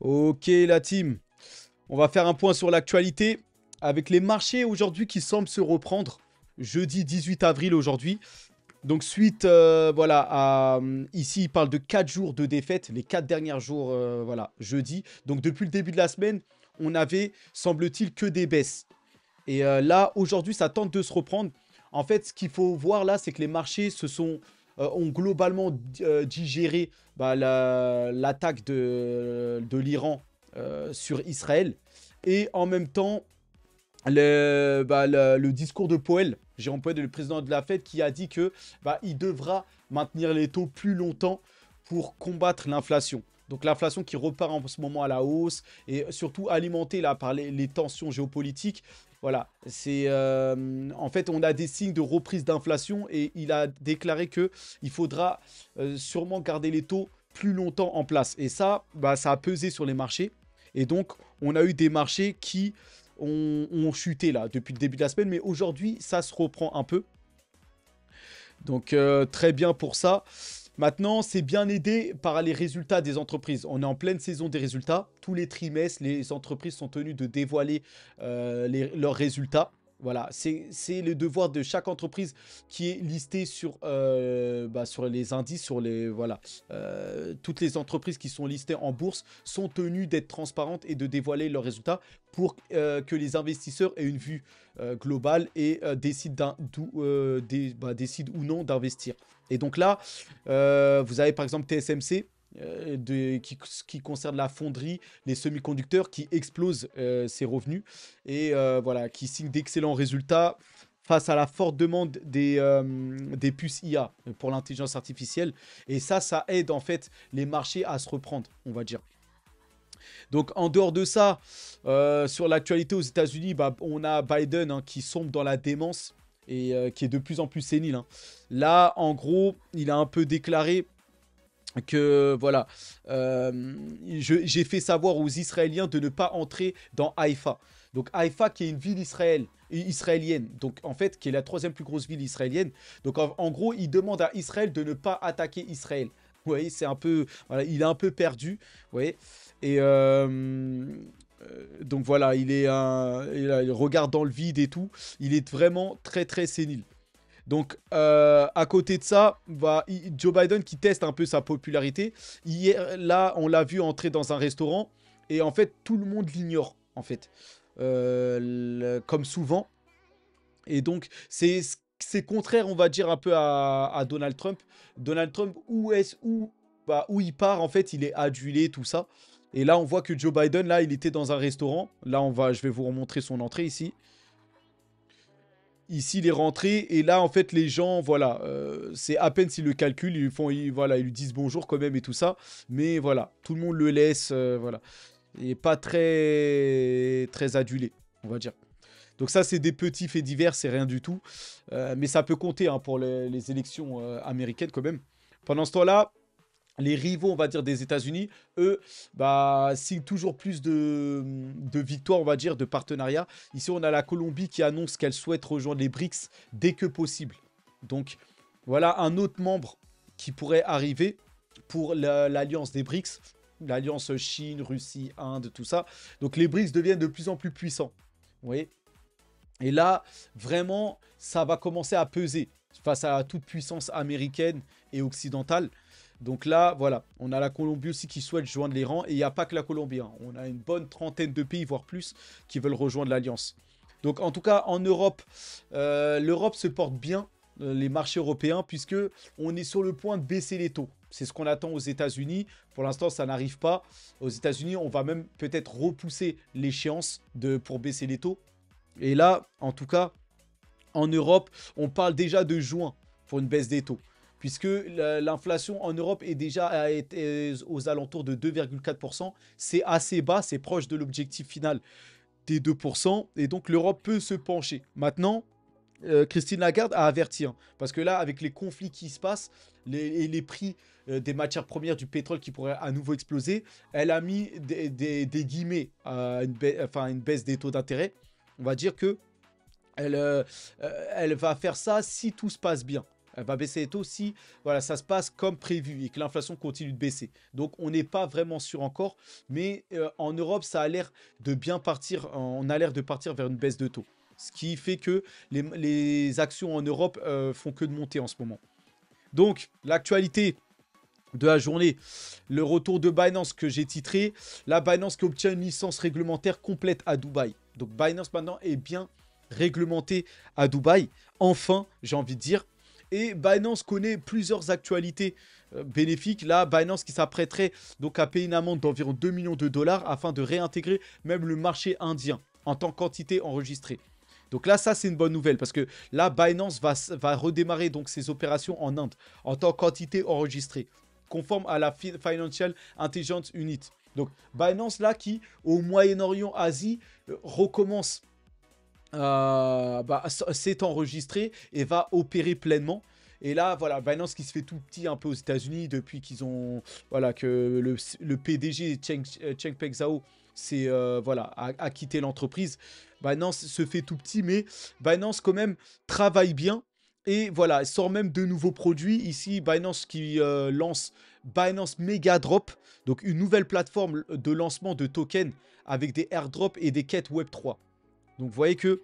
Ok la team, on va faire un point sur l'actualité avec les marchés aujourd'hui qui semblent se reprendre. Jeudi 18 avril aujourd'hui. Donc suite voilà ici il parle de 4 jours de défaite, les 4 derniers jours voilà, jeudi. Donc depuis le début de la semaine, on avait semble-t-il que des baisses. Et là aujourd'hui, ça tente de se reprendre. En fait, ce qu'il faut voir là, c'est que les marchés ont globalement digéré bah, l'attaque de l'Iran sur Israël. Et en même temps, le discours de Powell, Jérôme Powell, le président de la Fed, qui a dit que bah, il devra maintenir les taux plus longtemps pour combattre l'inflation. Donc l'inflation qui repart en ce moment à la hausse et surtout alimentée là, par les tensions géopolitiques. Voilà, c'est en fait on a des signes de reprise d'inflation et il a déclaré que il faudra sûrement garder les taux plus longtemps en place. Et ça, bah, ça a pesé sur les marchés. Et donc on a eu des marchés qui ont chuté là depuis le début de la semaine, mais aujourd'hui ça se reprend un peu. Donc très bien pour ça. Maintenant, c'est bien aidé par les résultats des entreprises. On est en pleine saison des résultats. Tous les trimestres, les entreprises sont tenues de dévoiler leurs résultats. Voilà, c'est le devoir de chaque entreprise qui est listée sur les indices, voilà. Toutes les entreprises qui sont listées en bourse sont tenues d'être transparentes et de dévoiler leurs résultats pour que les investisseurs aient une vue globale et décident ou non d'investir. Et donc là, vous avez par exemple TSMC qui concerne la fonderie, les semi-conducteurs qui explosent ses revenus et voilà, qui signe d'excellents résultats face à la forte demande des puces IA pour l'intelligence artificielle. Et ça aide en fait les marchés à se reprendre, on va dire. Donc en dehors de ça, sur l'actualité aux États-Unis, bah, on a Biden hein, qui sombre dans la démence et qui est de plus en plus sénile. Hein. Là, en gros, il a un peu déclaré que voilà, j'ai fait savoir aux Israéliens de ne pas entrer dans Haïfa. Donc Haïfa qui est une ville israélienne, donc en fait qui est la troisième plus grosse ville israélienne. Donc en gros, il demande à Israël de ne pas attaquer Israël. Vous voyez, c'est un peu, voilà, il est un peu perdu, vous voyez. Et donc voilà, il regarde dans le vide et tout. Il est vraiment très très sénile. Donc, à côté de ça, bah, Joe Biden qui teste un peu sa popularité. Hier, là, on l'a vu entrer dans un restaurant et en fait, tout le monde l'ignore, en fait, comme souvent. Et donc, c'est contraire, on va dire, un peu à Donald Trump. Donald Trump, où il part, en fait, il est adulé, tout ça. Et là, on voit que Joe Biden, là, il était dans un restaurant. Là, je vais vous remontrer son entrée ici. Ici, il est rentré et là, en fait, les gens, voilà, c'est à peine s'ils le calculent, voilà, ils lui disent bonjour quand même et tout ça. Mais voilà, tout le monde le laisse, voilà. Il n'est pas très, très adulé, on va dire. Donc ça, c'est des petits faits divers, c'est rien du tout. Mais ça peut compter hein, pour les élections américaines quand même. Pendant ce temps-là, les rivaux, on va dire, des États-Unis, eux, bah, signent toujours plus de victoires, on va dire, de partenariats. Ici, on a la Colombie qui annonce qu'elle souhaite rejoindre les BRICS dès que possible. Donc, voilà un autre membre qui pourrait arriver pour l'alliance des BRICS, l'alliance Chine, Russie, Inde, tout ça. Donc, les BRICS deviennent de plus en plus puissants. Vous voyez? Et là, vraiment, ça va commencer à peser face à toute puissance américaine et occidentale. Donc là, voilà, on a la Colombie aussi qui souhaite joindre les rangs. Et il n'y a pas que la Colombie. Hein. On a une bonne trentaine de pays, voire plus, qui veulent rejoindre l'Alliance. Donc en tout cas, en Europe, l'Europe se porte bien, les marchés européens, puisque on est sur le point de baisser les taux. C'est ce qu'on attend aux États-Unis. Pour l'instant, ça n'arrive pas. Aux États-Unis, on va même peut-être repousser l'échéance pour baisser les taux. Et là, en tout cas, en Europe, on parle déjà de juin pour une baisse des taux. Puisque l'inflation en Europe est déjà aux alentours de 2,4%. C'est assez bas, c'est proche de l'objectif final des 2%. Et donc l'Europe peut se pencher. Maintenant, Christine Lagarde a averti. Hein, parce que là, avec les conflits qui se passent, les prix des matières premières, du pétrole qui pourrait à nouveau exploser, elle a mis des guillemets à une baisse des taux d'intérêt. On va dire que elle va faire ça si tout se passe bien. Elle va baisser les taux si voilà, ça se passe comme prévu et que l'inflation continue de baisser. Donc on n'est pas vraiment sûr encore, mais en Europe, ça a l'air de bien partir, on a l'air de partir vers une baisse de taux. Ce qui fait que les actions en Europe font que de monter en ce moment. Donc l'actualité de la journée, le retour de Binance que j'ai titré, la Binance qui obtient une licence réglementaire complète à Dubaï. Donc Binance maintenant est bien réglementé à Dubaï, enfin j'ai envie de dire. Et Binance connaît plusieurs actualités bénéfiques. Là, Binance qui s'apprêterait donc à payer une amende d'environ 2 millions de dollars afin de réintégrer même le marché indien en tant qu'entité enregistrée. Donc là, ça, c'est une bonne nouvelle parce que là, Binance va redémarrer donc ses opérations en Inde en tant qu'entité enregistrée, conforme à la Financial Intelligence Unit. Donc Binance, là, qui au Moyen-Orient, Asie, recommence, s'est enregistré et va opérer pleinement. Et là, voilà, Binance qui se fait tout petit un peu aux États-Unis depuis qu'ils ont, voilà, que le PDG Changpeng Zhao a quitté l'entreprise. Binance se fait tout petit, mais Binance quand même travaille bien. Et voilà, sort même de nouveaux produits. Ici, Binance qui lance Binance Mega Drop, donc une nouvelle plateforme de lancement de tokens avec des airdrops et des quêtes Web3. Donc vous voyez que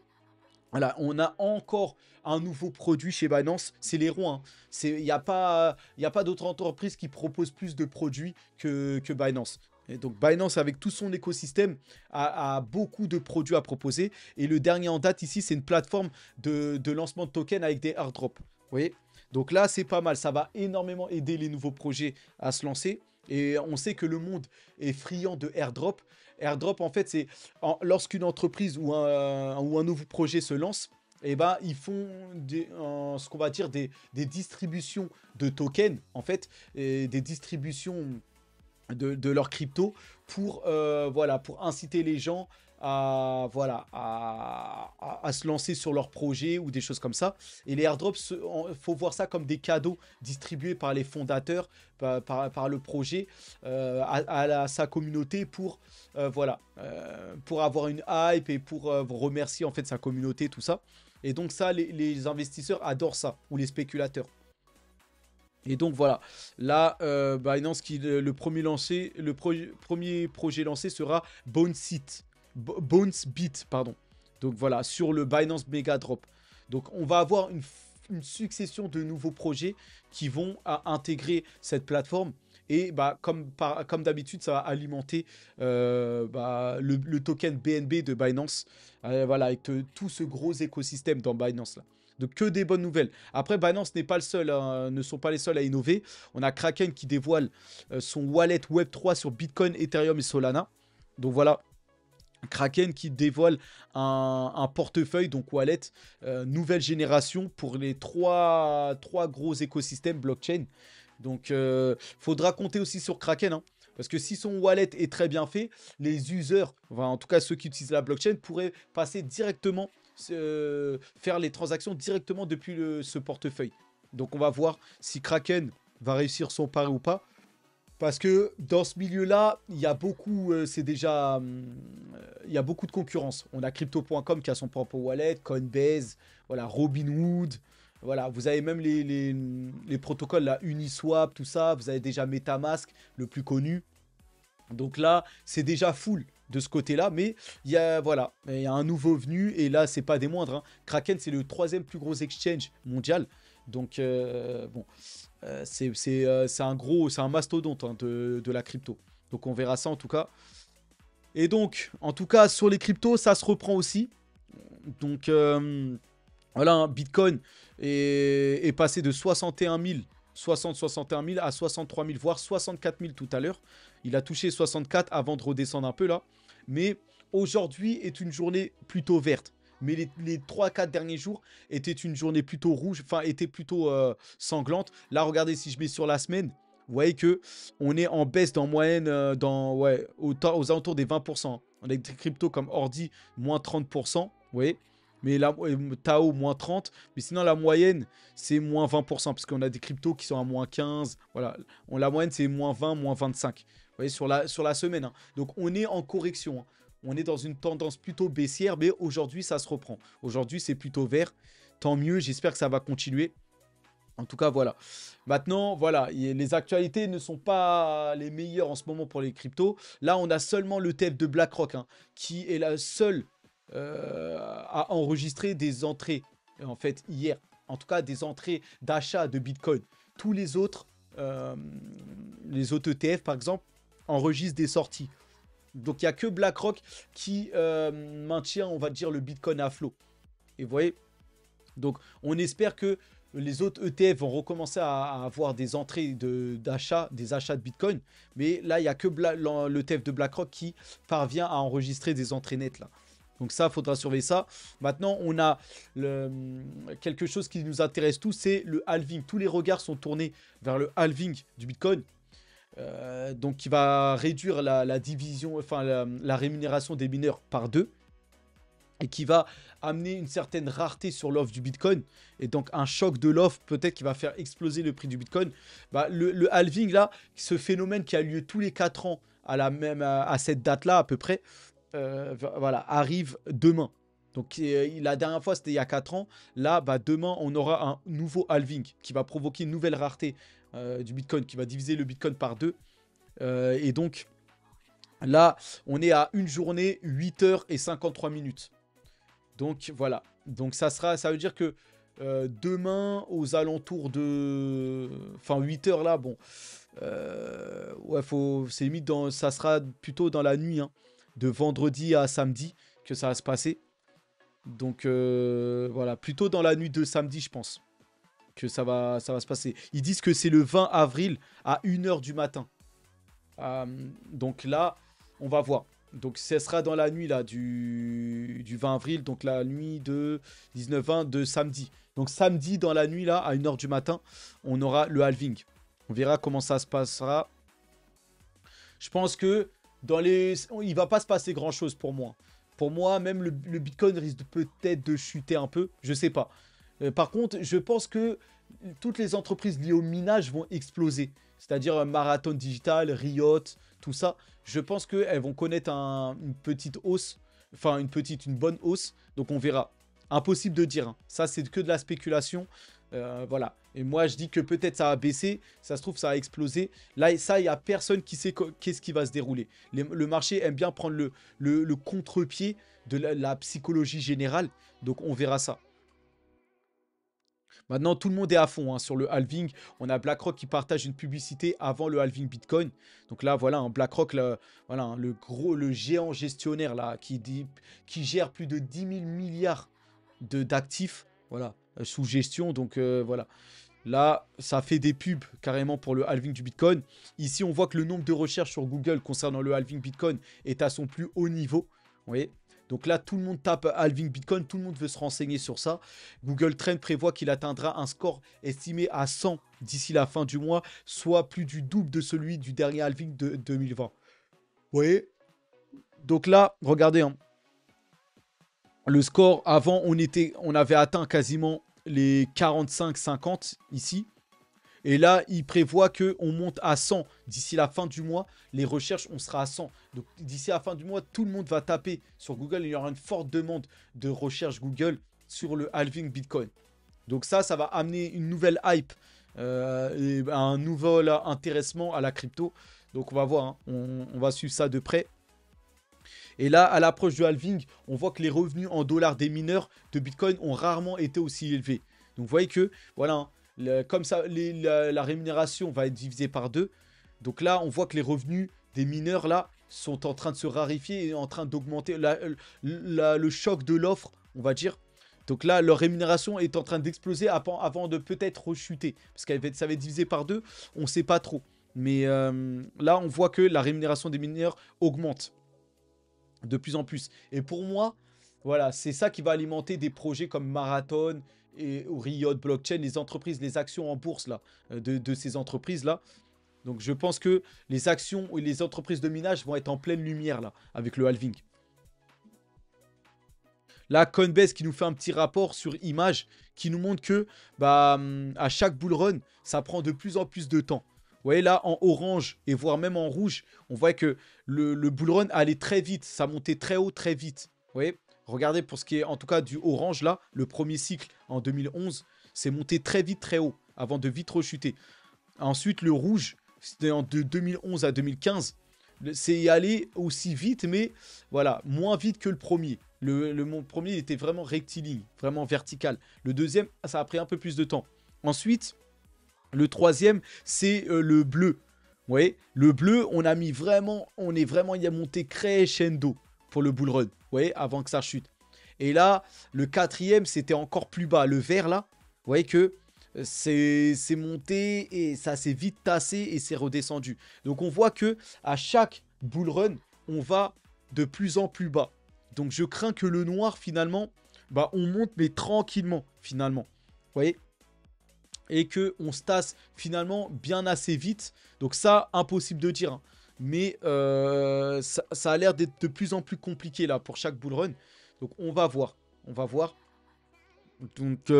voilà, on a encore un nouveau produit chez Binance, c'est les ronds. Hein. Il n'y a pas d'autre entreprise qui propose plus de produits que Binance. Et donc Binance, avec tout son écosystème, a beaucoup de produits à proposer. Et le dernier en date ici, c'est une plateforme de lancement de tokens avec des airdrops. Vous voyez? Donc là, c'est pas mal. Ça va énormément aider les nouveaux projets à se lancer. Et on sait que le monde est friand de airdrop. Airdrop, en fait, c'est lorsqu'une entreprise ou un nouveau projet se lance, eh ben, ils font ce qu'on va dire des distributions de tokens, en fait, et des distributions de leur crypto pour, pour inciter les gens à se lancer sur leur projet ou des choses comme ça. Et les airdrops, faut voir ça comme des cadeaux distribués par les fondateurs, par le projet, à sa communauté pour, pour avoir une hype et pour remercier en fait sa communauté, tout ça. Et donc ça, les investisseurs adorent ça, ou les spéculateurs. Et donc voilà, là, Binance, le premier projet lancé sera BonesBeat, pardon. Donc voilà, sur le Binance Mega Drop. Donc on va avoir une succession de nouveaux projets qui vont intégrer cette plateforme. Et comme d'habitude, ça va alimenter le token BNB de Binance. Voilà, avec tout ce gros écosystème dans Binance là. Donc que des bonnes nouvelles. Après, Binance n'est pas le seul, hein, ne sont pas les seuls à innover. On a Kraken qui dévoile son wallet Web3 sur Bitcoin, Ethereum et Solana. Donc voilà, Kraken qui dévoile un portefeuille, donc wallet, nouvelle génération pour les trois gros écosystèmes blockchain. Donc faudra compter aussi sur Kraken, hein, parce que si son wallet est très bien fait, les users, enfin, en tout cas ceux qui utilisent la blockchain, pourraient passer directement, faire les transactions directement depuis ce portefeuille. Donc on va voir si Kraken va réussir son pari ou pas. Parce que dans ce milieu-là, il y a beaucoup, il y a beaucoup de concurrence. On a Crypto.com qui a son propre wallet, Coinbase, voilà, Robinhood. Voilà, vous avez même les protocoles, là, Uniswap, tout ça. Vous avez déjà MetaMask, le plus connu. Donc là, c'est déjà full de ce côté-là. Mais il y a un nouveau venu. Et là, c'est pas des moindres. Hein. Kraken, c'est le 3e plus gros exchange mondial. Donc, c'est un mastodonte, hein, de la crypto. Donc, on verra ça en tout cas. Et donc, en tout cas, sur les cryptos, ça se reprend aussi. Donc, voilà, hein, Bitcoin est passé de 61 000, 61 000 à 63 000, voire 64 000 tout à l'heure. Il a touché 64 avant de redescendre un peu là. Mais aujourd'hui est une journée plutôt verte. Mais les 3-4 derniers jours étaient une journée plutôt rouge, enfin, étaient plutôt sanglante. Là, regardez, si je mets sur la semaine, vous voyez que on est en baisse en moyenne aux alentours des 20%. On a des cryptos comme Ordi, moins 30%, vous voyez. Mais là, Tao, moins 30%. Mais sinon, la moyenne, c'est moins 20%. Parce qu'on a des cryptos qui sont à moins 15%. Voilà. La moyenne, c'est moins 20, moins 25%. Vous voyez, sur la semaine. Hein. Donc, on est en correction. Hein. On est dans une tendance plutôt baissière, mais aujourd'hui, ça se reprend. Aujourd'hui, c'est plutôt vert. Tant mieux, j'espère que ça va continuer. En tout cas, voilà. Maintenant, voilà, les actualités ne sont pas les meilleures en ce moment pour les cryptos. Là, on a seulement le l'ETF de BlackRock, hein, qui est la seule à enregistrer des entrées, en fait, hier. En tout cas, des entrées d'achat de Bitcoin. Tous euh, les autres ETF, par exemple, enregistrent des sorties. Donc, il n'y a que BlackRock qui maintient, on va dire, le Bitcoin à flot. Et vous voyez, donc on espère que les autres ETF vont recommencer à avoir des entrées d'achat, des achats de Bitcoin. Mais là, il n'y a que l'ETF de BlackRock qui parvient à enregistrer des entrées nettes là. Donc ça, il faudra surveiller ça. Maintenant, on a quelque chose qui nous intéresse tous, c'est le halving. Tous les regards sont tournés vers le halving du Bitcoin. Donc qui va réduire la division, enfin la rémunération des mineurs par 2 et qui va amener une certaine rareté sur l'offre du Bitcoin, et donc un choc de l'offre peut-être qui va faire exploser le prix du Bitcoin. Bah, le halving là, ce phénomène qui a lieu tous les 4 ans à cette date-là à peu près, voilà, arrive demain. Donc la dernière fois c'était il y a 4 ans, là bah, demain on aura un nouveau halving qui va provoquer une nouvelle rareté du Bitcoin, qui va diviser le Bitcoin par 2. Et donc là on est à une journée, 8 heures et 53 minutes. Donc voilà, donc ça veut dire que demain aux alentours de, enfin 8 heures là, bon, ouais, c'est limite ça sera plutôt dans la nuit, hein, de vendredi à samedi que ça va se passer. Donc voilà, plutôt dans la nuit de samedi, je pense que ça va se passer. Ils disent que c'est le 20 avril à 1 heure du matin. Donc là, on va voir. Donc ce sera dans la nuit là du 20 avril, donc la nuit de 19-20 de samedi. Donc samedi dans la nuit là, à 1 heure du matin, on aura le halving. On verra comment ça se passera. Je pense que il va pas se passer grand chose pour moi. Pour moi, même le Bitcoin risque peut-être de chuter un peu, je sais pas. Par contre, je pense que toutes les entreprises liées au minage vont exploser. C'est-à-dire Marathon Digital, Riot, tout ça. Je pense qu'elles vont connaître une petite hausse. Enfin, une bonne hausse. Donc, on verra. Impossible de dire, hein. Ça, c'est que de la spéculation. Voilà. Et moi, je dis que peut-être ça va baisser. Ça se trouve, ça va exploser. Là, ça, il n'y a personne qui sait qu'est-ce qui va se dérouler. Le marché aime bien prendre le contre-pied de la psychologie générale. Donc, on verra ça. Maintenant, tout le monde est à fond, hein, sur le halving. On a BlackRock qui partage une publicité avant le halving Bitcoin. Donc là, voilà, un BlackRock, là, voilà, hein, le géant gestionnaire là, qui gère plus de 10 000 milliards d'actifs, voilà, sous gestion. Donc voilà. Là, ça fait des pubs carrément pour le halving du Bitcoin. Ici, on voit que le nombre de recherches sur Google concernant le halving Bitcoin est à son plus haut niveau. Vous voyez ? Donc là, tout le monde tape halving Bitcoin, tout le monde veut se renseigner sur ça. Google Trend prévoit qu'il atteindra un score estimé à 100 d'ici la fin du mois, soit plus du double de celui du dernier halving de 2020. Vous voyez ? Donc là, regardez, hein, le score, avant, on avait atteint quasiment les 45-50 ici. Et là, il prévoit qu'on monte à 100 d'ici la fin du mois. Les recherches, on sera à 100. Donc d'ici la fin du mois, tout le monde va taper sur Google. Il y aura une forte demande de recherche Google sur le halving Bitcoin. Donc ça va amener une nouvelle hype, et un nouvel intéressement à la crypto. Donc on va voir, hein. On va suivre ça de près. Et là, à l'approche du halving, on voit que les revenus en dollars des mineurs de Bitcoin ont rarement été aussi élevés. Donc vous voyez que, voilà, hein, comme ça, la rémunération va être divisée par 2. Donc là, on voit que les revenus des mineurs, là, sont en train de se raréfier et en train d'augmenter. Le choc de l'offre, on va dire. Donc là, leur rémunération est en train d'exploser avant de peut-être rechuter. Parce que ça va être divisé par 2, on ne sait pas trop. Mais là, on voit que la rémunération des mineurs augmente de plus en plus. Et pour moi, voilà, c'est ça qui va alimenter des projets comme Marathon et Riot Blockchain, les entreprises, les actions en bourse là, de ces entreprises-là. Donc je pense que les actions et les entreprises de minage vont être en pleine lumière là, avec le halving. Là, Coinbase qui nous fait un petit rapport sur image qui nous montre que bah, à chaque bull run, ça prend de plus en plus de temps. Vous voyez là, en orange et voire même en rouge, on voit que le bull run allait très vite. Ça montait très haut, très vite. Vous voyez ? Regardez pour ce qui est en tout cas du orange là, le premier cycle en 2011, c'est monté très vite, très haut. avant de vite rechuter. Ensuite, le rouge, c'était de 2011 à 2015. C'est allé aussi vite, mais voilà, moins vite que le premier. Mon premier était vraiment rectiligne, vraiment vertical. Le deuxième, ça a pris un peu plus de temps. Ensuite, le troisième, c'est le bleu. Vous voyez, le bleu, on est vraiment y a monté crescendo pour le bull run. Vous voyez, avant que ça chute. Et là, le quatrième, c'était encore plus bas. Le vert, là, vous voyez que c'est monté et ça s'est vite tassé et c'est redescendu. Donc, on voit que à chaque bull run, on va de plus en plus bas. Donc, je crains que le noir, finalement, bah, on monte, mais tranquillement, finalement. Vous voyez, et qu'on se tasse finalement bien assez vite. Donc ça, impossible de dire. Hein. Mais ça a l'air d'être de plus en plus compliqué là pour chaque bull run. Donc on va voir. On va voir. Donc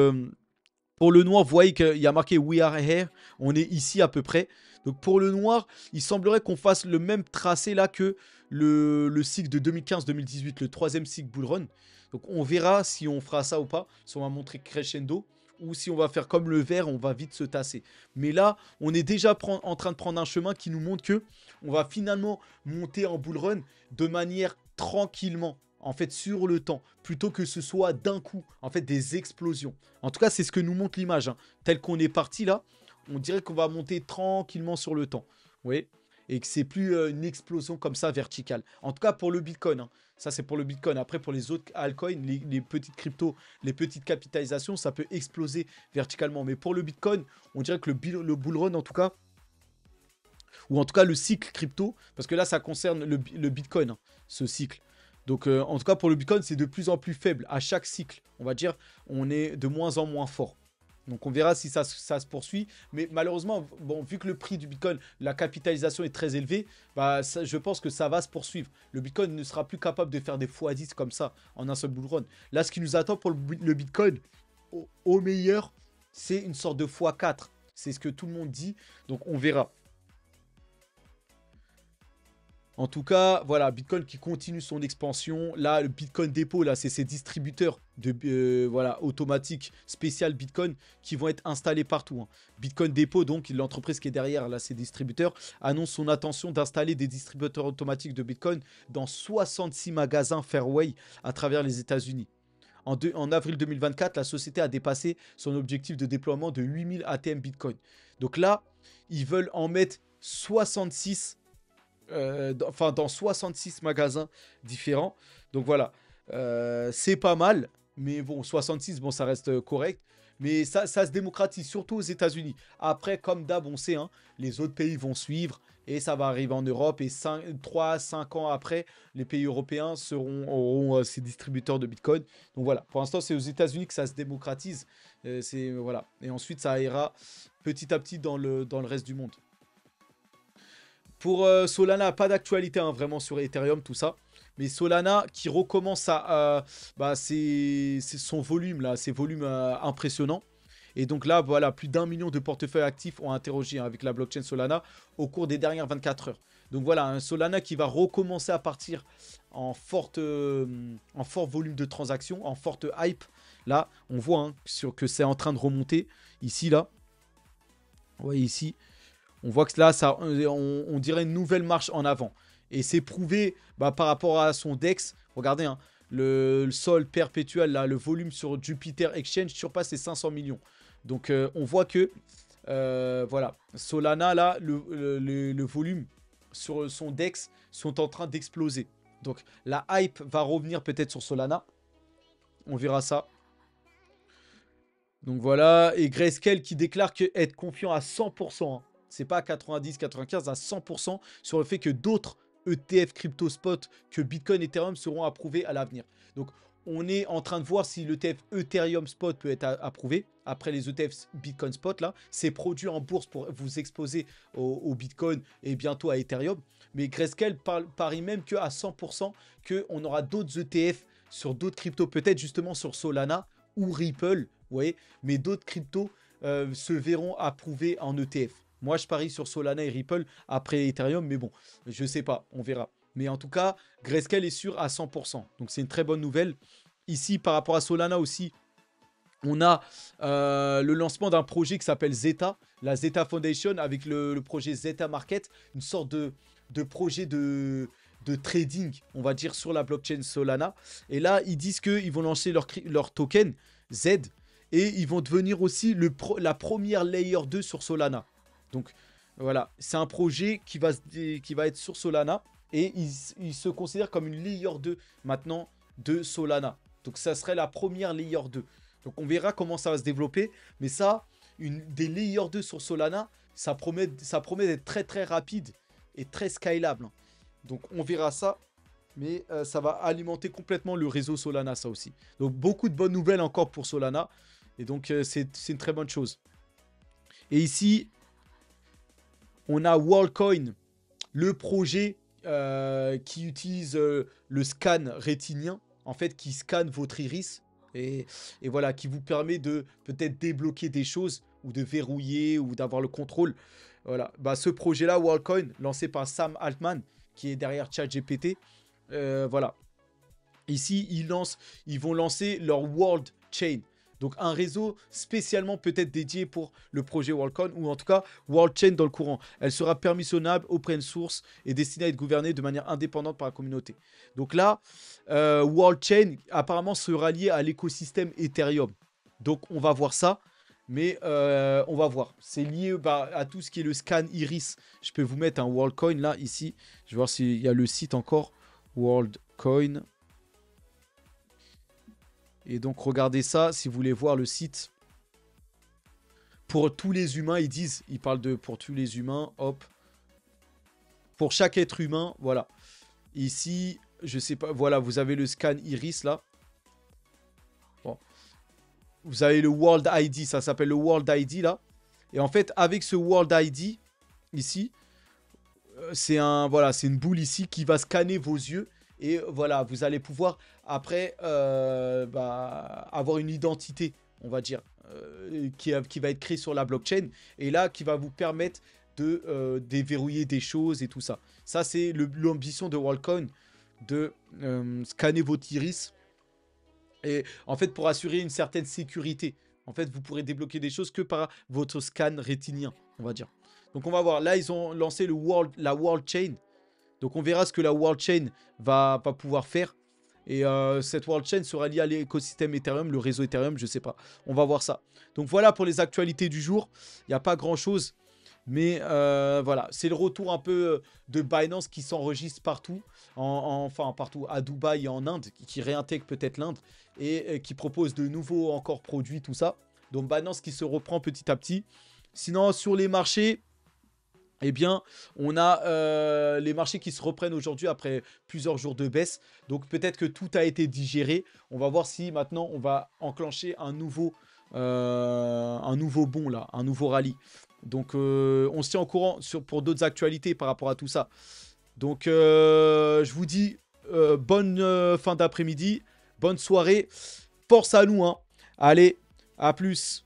pour le noir, vous voyez qu'il y a marqué We are here. On est ici à peu près. Donc pour le noir, il semblerait qu'on fasse le même tracé là que le cycle de 2015-2018, le troisième cycle bull run. Donc on verra si on fera ça ou pas. Si on va montrer crescendo. Ou si on va faire comme le vert, on va vite se tasser. Mais là, on est déjà en train de prendre un chemin qui nous montre que on va finalement monter en bull run de manière tranquillement, en fait, sur le temps, plutôt que ce soit d'un coup, en fait, des explosions. En tout cas, c'est ce que nous montre l'image. Hein. Tel qu'on est parti là, on dirait qu'on va monter tranquillement sur le temps. Vous voyez ? Et que c'est plus une explosion comme ça verticale. En tout cas, pour le Bitcoin. Hein. Ça, c'est pour le Bitcoin. Après, pour les autres altcoins, les petites cryptos, les petites capitalisations, ça peut exploser verticalement. Mais pour le Bitcoin, on dirait que le bull run, en tout cas, ou en tout cas le cycle crypto, parce que là, ça concerne le Bitcoin, hein, ce cycle. Donc, en tout cas, pour le Bitcoin, c'est de plus en plus faible. À chaque cycle, on va dire, on est de moins en moins fort. Donc on verra si ça se poursuit. Mais malheureusement, bon, vu que le prix du Bitcoin, la capitalisation est très élevée, bah, je pense que ça va se poursuivre. Le Bitcoin ne sera plus capable de faire des x10 comme ça en un seul bull run. Là, ce qui nous attend pour le Bitcoin, au meilleur, c'est une sorte de x4. C'est ce que tout le monde dit. Donc on verra. En tout cas, voilà, Bitcoin qui continue son expansion. Là, le Bitcoin Depot, là, c'est ces distributeurs de voilà, automatiques spécial Bitcoin qui vont être installés partout. Hein. Bitcoin Depot, donc l'entreprise qui est derrière là, ces distributeurs, annonce son intention d'installer des distributeurs automatiques de Bitcoin dans 66 magasins Fairway à travers les États-Unis. En avril 2024, la société a dépassé son objectif de déploiement de 8000 ATM Bitcoin. Donc là, ils veulent en mettre 66 dans 66 magasins différents. Donc voilà, c'est pas mal. Mais bon, 66, bon, ça reste correct. Mais ça se démocratise, surtout aux États-Unis. Après, comme d'hab, on sait, hein, les autres pays vont suivre. Et ça va arriver en Europe. Et 3-5 ans après, les pays européens auront ces distributeurs de Bitcoin. Donc voilà, pour l'instant, c'est aux États-Unis que ça se démocratise. Voilà. Et ensuite, ça ira petit à petit dans le reste du monde. Pour Solana, pas d'actualité hein, vraiment sur Ethereum, tout ça. Mais Solana qui recommence à... c'est son volume là, ses volumes impressionnants. Et donc là, voilà, plus d'1 million de portefeuilles actifs ont interrogé hein, avec la blockchain Solana au cours des dernières 24 heures. Donc voilà, un Solana qui va recommencer à partir en fort volume de transactions, en forte hype. Là, on voit hein, que c'est en train de remonter. Ici, là. Vous voyez ici. On voit que là, on dirait une nouvelle marche en avant. Et c'est prouvé par rapport à son DEX. Regardez, hein, le sol perpétuel, là, le volume sur Jupiter Exchange surpasse les 500 millions. Donc, on voit que, voilà, Solana, là, le volume sur son DEX sont en train d'exploser. Donc, la hype va revenir peut-être sur Solana. On verra ça. Donc, voilà. Et Grayscale qui déclare être confiant à 100%. Hein. C'est pas à 90, 95, à 100% sur le fait que d'autres ETF crypto spot que Bitcoin et Ethereum seront approuvés à l'avenir. Donc, on est en train de voir si l'ETF Ethereum spot peut être approuvé. Après les ETF Bitcoin spot, là, c'est produit en bourse pour vous exposer au Bitcoin et bientôt à Ethereum. Mais Grayscale parie même qu'à 100% qu'on aura d'autres ETF sur d'autres cryptos, peut-être justement sur Solana ou Ripple, vous voyez, mais d'autres cryptos se verront approuvés en ETF. Moi, je parie sur Solana et Ripple après Ethereum, mais bon, je sais pas, on verra. Mais en tout cas, Grayscale est sûr à 100%. Donc, c'est une très bonne nouvelle. Ici, par rapport à Solana aussi, On a le lancement d'un projet qui s'appelle Zeta, la Zeta Foundation, avec le projet Zeta Market, une sorte de projet de trading, on va dire, sur la blockchain Solana. Et là, ils disent qu'ils vont lancer leur token Z et ils vont devenir aussi la première layer 2 sur Solana. Donc voilà, c'est un projet qui va être sur Solana et il se considère comme une layer 2 maintenant de Solana. Donc ça serait la première layer 2. Donc on verra comment ça va se développer. Mais ça, des layers 2 sur Solana, ça promet d'être très très rapide et très scalable. Donc on verra ça. Mais ça va alimenter complètement le réseau Solana, ça aussi. Donc beaucoup de bonnes nouvelles encore pour Solana. Et donc c'est une très bonne chose. Et ici, on a WorldCoin, le projet qui utilise le scan rétinien. En fait, qui scanne votre iris. Et voilà, qui vous permet de peut-être débloquer des choses ou de verrouiller ou d'avoir le contrôle. Voilà, bah, ce projet-là, WorldCoin, lancé par Sam Altman, qui est derrière ChatGPT. Voilà. Ici, ils vont lancer leur World Chain. Donc, un réseau spécialement peut-être dédié pour le projet WorldCoin, ou en tout cas World Chain dans le courant. Elle sera permissionnable, open source et destinée à être gouvernée de manière indépendante par la communauté. Donc là, World Chain apparemment sera lié à l'écosystème Ethereum. Donc, on va voir ça. Mais on va voir. C'est lié à tout ce qui est le scan iris. Je peux vous mettre un WorldCoin là, ici. Je vais voir s'il y a le site encore. WorldCoin. Et donc, regardez ça, si vous voulez voir le site. Pour tous les humains, ils parlent de pour tous les humains, hop. Pour chaque être humain, voilà. Ici, je sais pas, voilà, vous avez le scan iris, là. Bon. Vous avez le World ID, ça s'appelle le World ID, là. Et en fait, avec ce World ID, ici, c'est une boule ici qui va scanner vos yeux. Et voilà, vous allez pouvoir après avoir une identité, on va dire, qui va être créée sur la blockchain. Et là, qui va vous permettre de déverrouiller des choses et tout ça. Ça, c'est l'ambition de WorldCoin, de scanner votre iris. Et en fait, pour assurer une certaine sécurité. En fait, vous pourrez débloquer des choses que par votre scan rétinien, on va dire. Donc, on va voir. Là, ils ont lancé la World Chain. Donc on verra ce que la World Chain va pouvoir faire. Et cette World Chain sera liée à l'écosystème Ethereum, le réseau Ethereum, je sais pas. On va voir ça. Donc voilà pour les actualités du jour. Il n'y a pas grand chose. Mais voilà, c'est le retour un peu de Binance qui s'enregistre partout. Enfin partout, à Dubaï et en Inde, qui réintègre peut-être l'Inde. Et qui propose de nouveaux encore produits, tout ça. Donc Binance qui se reprend petit à petit. Sinon sur les marchés... Eh bien, on a les marchés qui se reprennent aujourd'hui après plusieurs jours de baisse. Donc, peut-être que tout a été digéré. On va voir si maintenant, on va enclencher un nouveau bond, là, un nouveau rallye. Donc, on se tient au courant pour d'autres actualités par rapport à tout ça. Donc, je vous dis bonne fin d'après-midi, bonne soirée. Force à nous, hein. Allez, à plus.